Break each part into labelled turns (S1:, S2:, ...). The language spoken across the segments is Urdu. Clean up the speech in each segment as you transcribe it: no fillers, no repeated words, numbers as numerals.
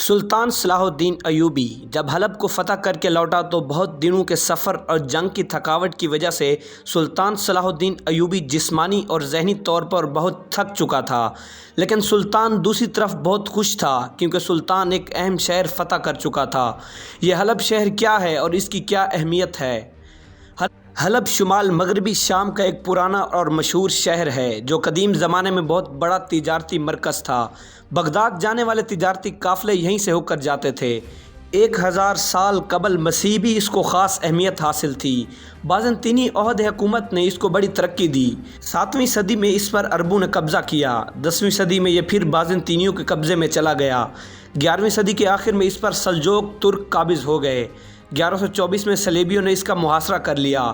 S1: سلطان صلاح الدین ایوبی جب حلب کو فتح کر کے لوٹا تو بہت دنوں کے سفر اور جنگ کی تھکاوٹ کی وجہ سے سلطان صلاح الدین ایوبی جسمانی اور ذہنی طور پر بہت تھک چکا تھا، لیکن سلطان دوسری طرف بہت خوش تھا کیونکہ سلطان ایک اہم شہر فتح کر چکا تھا۔ یہ حلب شہر کیا ہے اور اس کی کیا اہمیت ہے؟ حلب شمال مغربی شام کا ایک پرانا اور مشہور شہر ہے جو قدیم زمانے میں بہت بڑا تجارتی مرکز تھا۔ بغداد جانے والے تجارتی قافلے یہیں سے ہو کر جاتے تھے۔ 1000 سال قبل مسیح بھی اس کو خاص اہمیت حاصل تھی۔ بازنطینی عہد حکومت نے اس کو بڑی ترقی دی۔ 7ویں صدی میں اس پر عربوں نے قبضہ کیا۔ 10ویں صدی میں یہ پھر بازنطینیوں کے قبضے میں چلا گیا۔ 11ویں صدی کے آخر میں اس پر سلجوق ترک قابض ہو گئے۔ 1124 میں صلیبیوں نے اس کا محاصرہ کر لیا۔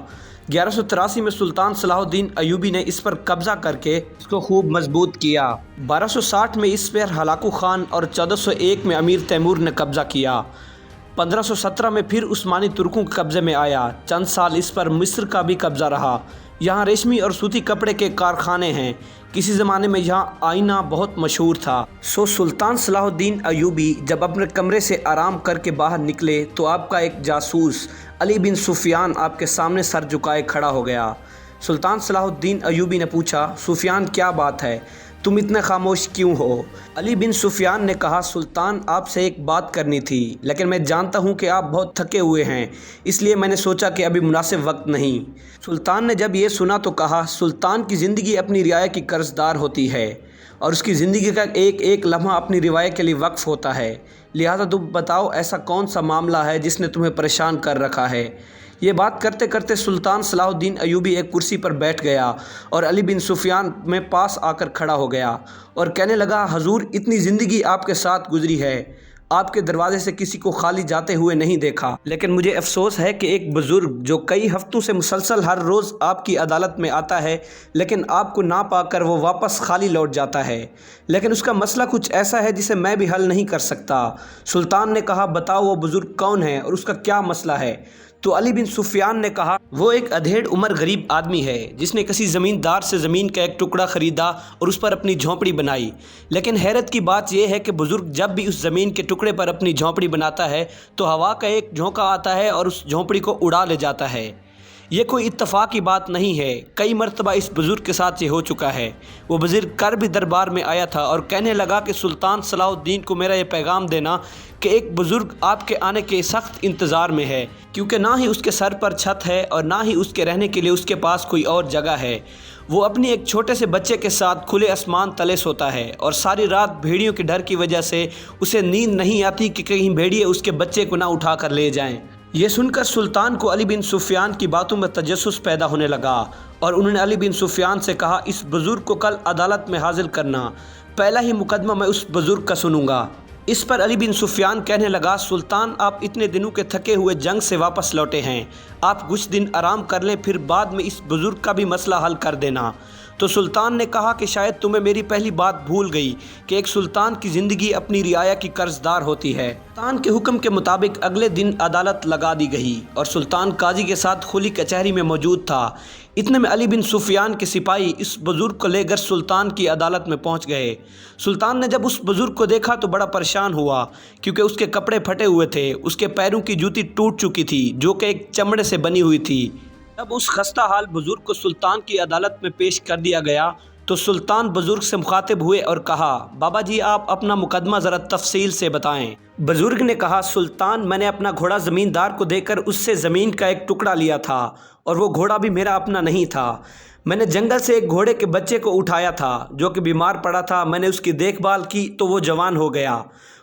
S1: 1183 میں سلطان صلاح الدین ایوبی نے اس پر قبضہ کر کے اس کو خوب مضبوط کیا۔ 1260 میں اس پر ہلاکو خان اور 1401 میں امیر تیمور نے قبضہ کیا۔ 1517 میں پھر عثمانی ترکوں کے قبضے میں آیا۔ چند سال اس پر مصر کا بھی قبضہ رہا۔ یہاں ریشمی اور سوتی کپڑے کے کارخانے ہیں۔ کسی زمانے میں یہاں آئینہ بہت مشہور تھا۔ سلطان صلاح الدین ایوبی جب اپنے کمرے سے آرام کر کے باہر نکلے تو آپ کا ایک جاسوس علی بن سفیان آپ کے سامنے سر جھکائے کھڑا ہو گیا۔ سلطان صلاح الدین ایوبی نے پوچھا، سفیان کیا بات ہے؟ تم اتنے خاموش کیوں ہو؟ علی بن سفیان نے کہا، سلطان آپ سے ایک بات کرنی تھی، لیکن میں جانتا ہوں کہ آپ بہت تھکے ہوئے ہیں، اس لیے میں نے سوچا کہ ابھی مناسب وقت نہیں۔ سلطان نے جب یہ سنا تو کہا، سلطان کی زندگی اپنی رعایا کی قرض دار ہوتی ہے اور اس کی زندگی کا ایک ایک لمحہ اپنی رعایا کے لیے وقف ہوتا ہے، لہذا تم بتاؤ ایسا کون سا معاملہ ہے جس نے تمہیں پریشان کر رکھا ہے؟ یہ بات کرتے کرتے سلطان صلاح الدین ایوبی ایک کرسی پر بیٹھ گیا اور علی بن سفیان میں پاس آ کر کھڑا ہو گیا اور کہنے لگا، حضور اتنی زندگی آپ کے ساتھ گزری ہے، آپ کے دروازے سے کسی کو خالی جاتے ہوئے نہیں دیکھا، لیکن مجھے افسوس ہے کہ ایک بزرگ جو کئی ہفتوں سے مسلسل ہر روز آپ کی عدالت میں آتا ہے لیکن آپ کو نہ پا کر وہ واپس خالی لوٹ جاتا ہے، لیکن اس کا مسئلہ کچھ ایسا ہے جسے میں بھی حل نہیں کر سکتا۔ سلطان نے کہا، بتاؤ وہ بزرگ کون ہے اور اس کا کیا مسئلہ ہے؟ تو علی بن سفیان نے کہا، وہ ایک ادھیڑ عمر غریب آدمی ہے جس نے کسی زمیندار سے زمین کا ایک ٹکڑا خریدا اور اس پر اپنی جھونپڑی بنائی، لیکن حیرت کی بات یہ ہے کہ بزرگ جب بھی اس زمین کے ٹکڑے پر اپنی جھونپڑی بناتا ہے تو ہوا کا ایک جھونکا آتا ہے اور اس جھونپڑی کو اڑا لے جاتا ہے۔ یہ کوئی اتفاق کی بات نہیں ہے، کئی مرتبہ اس بزرگ کے ساتھ یہ ہو چکا ہے۔ وہ بزرگ کر بھی دربار میں آیا تھا اور کہنے لگا کہ سلطان صلاح الدین کو میرا یہ پیغام دینا کہ ایک بزرگ آپ کے آنے کے سخت انتظار میں ہے، کیونکہ نہ ہی اس کے سر پر چھت ہے اور نہ ہی اس کے رہنے کے لیے اس کے پاس کوئی اور جگہ ہے۔ وہ اپنی ایک چھوٹے سے بچے کے ساتھ کھلے آسمان تلے سوتا ہے اور ساری رات بھیڑیوں کے ڈر کی وجہ سے اسے نیند نہیں آتی کہ کہیں بھیڑیے اس کے بچے کو نہ اٹھا کر لے جائیں۔ یہ سن کر سلطان کو علی بن سفیان کی باتوں میں تجسس پیدا ہونے لگا اور انہوں نے علی بن سفیان سے کہا، اس بزرگ کو کل عدالت میں حاضر کرنا، پہلا ہی مقدمہ میں اس بزرگ کا سنوں گا۔ اس پر علی بن سفیان کہنے لگا، سلطان آپ اتنے دنوں کے تھکے ہوئے جنگ سے واپس لوٹے ہیں، آپ کچھ دن آرام کر لیں، پھر بعد میں اس بزرگ کا بھی مسئلہ حل کر دینا۔ تو سلطان نے کہا کہ شاید تمہیں میری پہلی بات بھول گئی کہ ایک سلطان کی زندگی اپنی رعایا کی قرض دار ہوتی ہے۔ سلطان کے حکم کے مطابق اگلے دن عدالت لگا دی گئی اور سلطان قاضی کے ساتھ کھلی کچہری میں موجود تھا۔ اتنے میں علی بن سفیان کے سپاہی اس بزرگ کو لے کر سلطان کی عدالت میں پہنچ گئے۔ سلطان نے جب اس بزرگ کو دیکھا تو بڑا پریشان ہوا کیونکہ اس کے کپڑے پھٹے ہوئے تھے، اس کے پیروں کی جوتی ٹوٹ چکی تھی جو کہ ایک چمڑے سے بنی ہوئی تھی۔ جب اس خستہ حال بزرگ کو سلطان کی عدالت میں پیش کر دیا گیا تو سلطان بزرگ سے مخاطب ہوئے اور کہا، بابا جی آپ اپنا مقدمہ ذرا تفصیل سے بتائیں۔ بزرگ نے کہا، سلطان میں نے اپنا گھوڑا زمیندار کو دے کر اس سے زمین کا ایک ٹکڑا لیا تھا اور وہ گھوڑا بھی میرا اپنا نہیں تھا۔ میں نے جنگل سے ایک گھوڑے کے بچے کو اٹھایا تھا جو کہ بیمار پڑا تھا، میں نے اس کی دیکھ بھال کی تو وہ جوان ہو گیا۔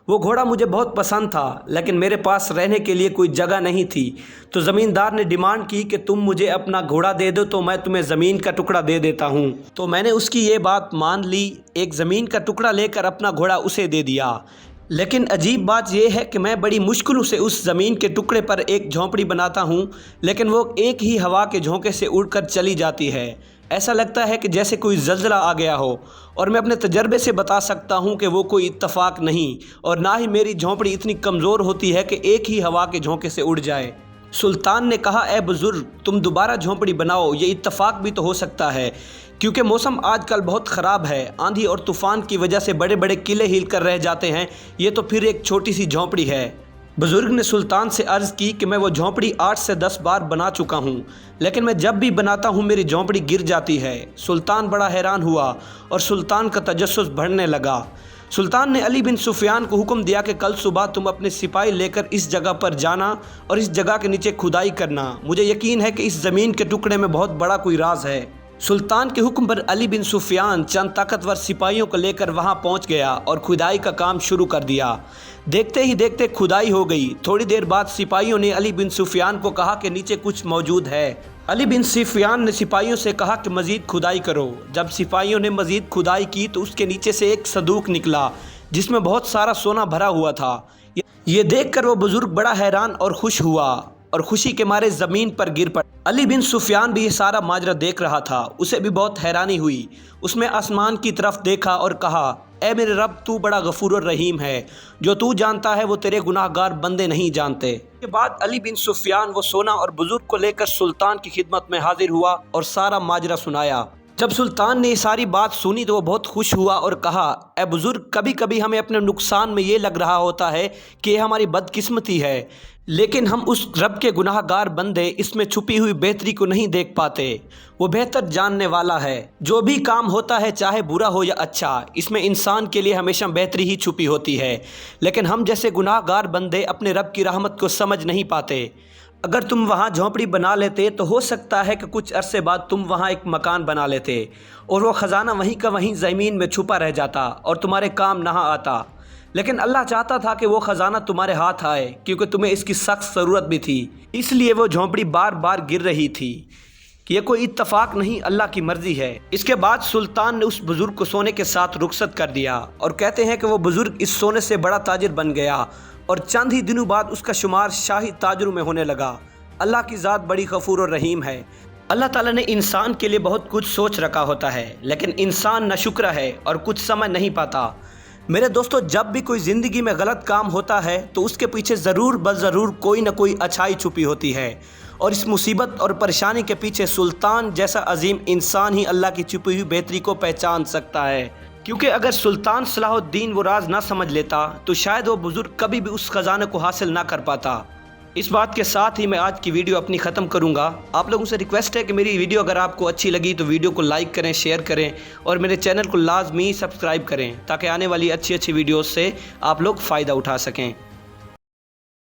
S1: وہ گھوڑا مجھے بہت پسند تھا لیکن میرے پاس رہنے کے لیے کوئی جگہ نہیں تھی، تو زمیندار نے ڈیمانڈ کی کہ تم مجھے اپنا گھوڑا دے دو تو میں تمہیں زمین کا ٹکڑا دے دیتا ہوں۔ تو میں نے اس کی یہ بات مان لی، ایک زمین کا ٹکڑا لے کر اپنا گھوڑا اسے دے دیا، لیکن عجیب بات یہ ہے کہ میں بڑی مشکلوں سے اس زمین کے ٹکڑے پر ایک جھونپڑی بناتا ہوں لیکن وہ ایک ہی ہوا کے جھونکے سے اڑ کر چلی جاتی ہے، ایسا لگتا ہے کہ جیسے کوئی زلزلہ آ گیا ہو، اور میں اپنے تجربے سے بتا سکتا ہوں کہ وہ کوئی اتفاق نہیں اور نہ ہی میری جھونپڑی اتنی کمزور ہوتی ہے کہ ایک ہی ہوا کے جھونکے سے اڑ جائے۔ سلطان نے کہا، اے بزرگ تم دوبارہ جھونپڑی بناؤ، یہ اتفاق بھی تو ہو سکتا ہے کیونکہ موسم آج کل بہت خراب ہے، آندھی اور طوفان کی وجہ سے بڑے بڑے قلعے ہل کر رہ جاتے ہیں، یہ تو پھر ایک چھوٹی سی جھونپڑی ہے۔ بزرگ نے سلطان سے عرض کی کہ میں وہ جھونپڑی 8 سے 10 بار بنا چکا ہوں، لیکن میں جب بھی بناتا ہوں میری جھونپڑی گر جاتی ہے۔ سلطان بڑا حیران ہوا اور سلطان کا تجسس بڑھنے لگا۔ سلطان نے علی بن سفیان کو حکم دیا کہ کل صبح تم اپنے سپاہی لے کر اس جگہ پر جانا اور اس جگہ کے نیچے کھدائی کرنا، مجھے یقین ہے کہ اس زمین کے ٹکڑے میں بہت بڑا کوئی راز ہے۔ سلطان کے حکم پر علی بن سفیان چند طاقتور سپاہیوں کو لے کر وہاں پہنچ گیا اور کھدائی کا کام شروع کر دیا۔ دیکھتے ہی دیکھتے کھدائی ہو گئی۔ تھوڑی دیر بعد سپاہیوں نے علی بن سفیان کو کہا کہ نیچے کچھ موجود ہے۔ علی بن سفیان نے سپاہیوں سے کہا کہ مزید کھدائی کرو۔ جب سپاہیوں نے مزید کھدائی کی تو اس کے نیچے سے ایک صندوق نکلا جس میں بہت سارا سونا بھرا ہوا تھا۔ یہ دیکھ کر وہ بزرگ بڑا حیران اور خوش ہوا اور خوشی کے مارے زمین پر گر پڑا۔ علی بن سفیان بھی یہ سارا ماجرا دیکھ رہا تھا، اسے بھی بہت حیرانی ہوئی۔ اس نے آسمان کی طرف دیکھا اور کہا، اے میرے رب، تو بڑا غفور الرحیم ہے، جو تو جانتا ہے وہ تیرے گناہ گار بندے نہیں جانتے۔ اس کے بعد علی بن سفیان وہ سونا اور بزرگ کو لے کر سلطان کی خدمت میں حاضر ہوا اور سارا ماجرا سنایا۔ جب سلطان نے یہ ساری بات سنی تو وہ بہت خوش ہوا اور کہا، اے بزرگ، کبھی کبھی ہمیں اپنے نقصان میں یہ لگ رہا ہوتا ہے کہ یہ ہماری بدقسمتی ہے، لیکن ہم اس رب کے گناہ گار بندے اس میں چھپی ہوئی بہتری کو نہیں دیکھ پاتے۔ وہ بہتر جاننے والا ہے۔ جو بھی کام ہوتا ہے چاہے برا ہو یا اچھا، اس میں انسان کے لیے ہمیشہ بہتری ہی چھپی ہوتی ہے، لیکن ہم جیسے گناہ گار بندے اپنے رب کی رحمت کو سمجھ نہیں پاتے۔ اگر تم وہاں جھونپڑی بنا لیتے تو ہو سکتا ہے کہ کچھ عرصے بعد تم وہاں ایک مکان بنا لیتے اور وہ خزانہ وہیں کا وہیں زمین میں چھپا رہ جاتا اور تمہارے کام نہ آتا، لیکن اللہ چاہتا تھا کہ وہ خزانہ تمہارے ہاتھ آئے کیونکہ تمہیں اس کی سخت ضرورت بھی تھی، اس لیے وہ جھونپڑی بار بار گر رہی تھی۔ یہ کوئی اتفاق نہیں، اللہ کی مرضی ہے۔ اس کے بعد سلطان نے اس بزرگ کو سونے کے ساتھ رخصت کر دیا اور کہتے ہیں کہ وہ بزرگ اس سونے سے بڑا تاجر بن گیا اور چند ہی دنوں بعد اس کا شمار شاہی تاجروں میں ہونے لگا۔ اللہ کی ذات بڑی غفور و رحیم ہے۔ اللہ تعالیٰ نے انسان کے لیے بہت کچھ سوچ رکھا ہوتا ہے، لیکن انسان ناشکرا ہے اور کچھ سمجھ نہیں پاتا۔ میرے دوستو، جب بھی کوئی زندگی میں غلط کام ہوتا ہے تو اس کے پیچھے ضرور بضرور کوئی نہ کوئی اچھائی چھپی ہوتی ہے، اور اس مصیبت اور پریشانی کے پیچھے سلطان جیسا عظیم انسان ہی اللہ کی چھپی ہوئی بہتری کو پہچان سکتا ہے۔ کیونکہ اگر سلطان صلاح الدین وہ راز نہ سمجھ لیتا تو شاید وہ بزرگ کبھی بھی اس خزانے کو حاصل نہ کر پاتا۔ اس بات کے ساتھ ہی میں آج کی ویڈیو اپنی ختم کروں گا۔ آپ لوگوں سے ریکویسٹ ہے کہ میری ویڈیو اگر آپ کو اچھی لگی تو ویڈیو کو لائک کریں، شیئر کریں اور میرے چینل کو لازمی سبسکرائب کریں تاکہ آنے والی اچھی ویڈیوز سے آپ لوگ فائدہ اٹھا سکیں۔